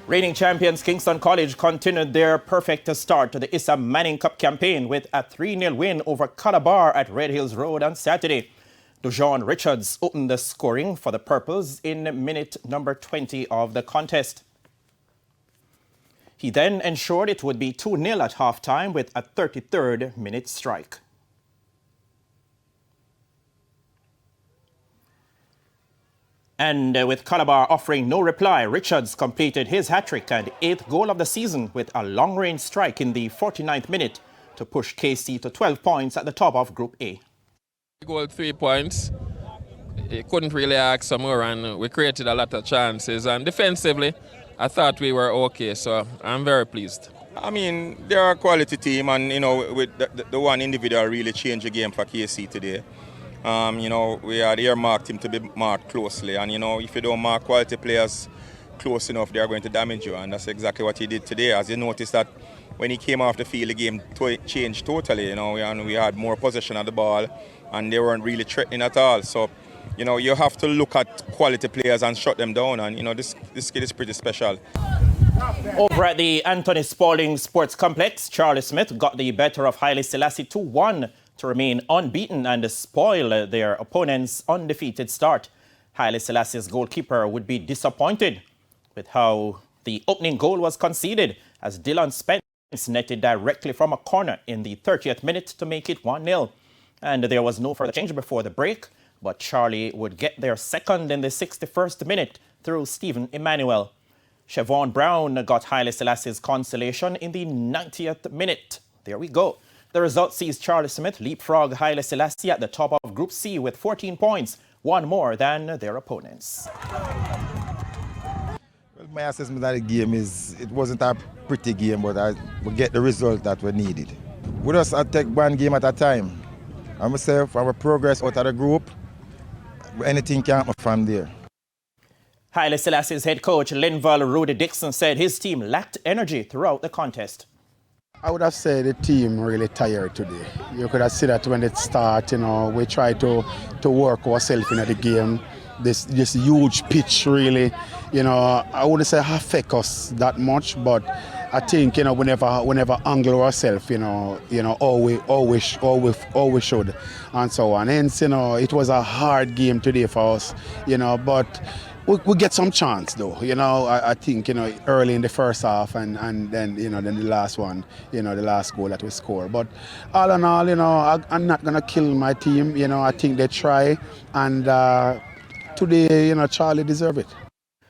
Reigning champions Kingston College continued their perfect start to the ISSA Manning Cup campaign with a 3-0 win over Calabar at Red Hills Road on Saturday. Dujon Richards opened the scoring for the Purples in minute number 20 of the contest. He then ensured it would be 2-0 at halftime with a 33rd minute strike. And with Calabar offering no reply, Richards completed his hat-trick and 8th goal of the season with a long-range strike in the 49th minute to push KC to 12 points at the top of Group A. Goal 3 points. He couldn't really ask for more, and we created a lot of chances. And defensively, I thought we were okay, so I'm very pleased. I mean, they're a quality team, and with the one individual really changed the game for KC today. We had earmarked him to be marked closely, and if you don't mark quality players close enough, they are going to damage you, and that's exactly what he did today. As you noticed that when he came off the field, the game changed totally, and we had more possession of the ball, and they weren't really threatening at all. So, you have to look at quality players and shut them down, and this kid is pretty special. Over at the Anthony Spalding Sports Complex, Charlie Smith got the better of Haile Selassie 2-1 to remain unbeaten and spoil their opponent's undefeated start. Haile Selassie's goalkeeper would be disappointed with how the opening goal was conceded as Dylan Spence netted directly from a corner in the 30th minute to make it 1-0. And there was no further change before the break, but Charlie would get their second in the 61st minute through Stephen Emmanuel. Siobhan Brown got Haile Selassie's consolation in the 90th minute. There we go. The result sees Charlie Smith leapfrog Haile Selassie at the top of Group C with 14 points, one more than their opponents. Well, my assessment of the game is it wasn't a pretty game, but we get the result that we needed. We just take one game at a time. I must say, for our progress out of the group, anything can happen from there. Haile Selassie's head coach, Linval Rudy Dixon, said his team lacked energy throughout the contest. I would have said the team really tired today. You could have seen that when it started, we tried to work ourselves in the game. This huge pitch really, I wouldn't say affect us that much, but I think, whenever angle ourselves, always should, and so on. Hence, it was a hard game today for us, but we get some chance though, I think, early in the first half and then, then the last one, the last goal that we score. But all in all, I'm not going to kill my team, I think they try, and today, Charlie deserved it.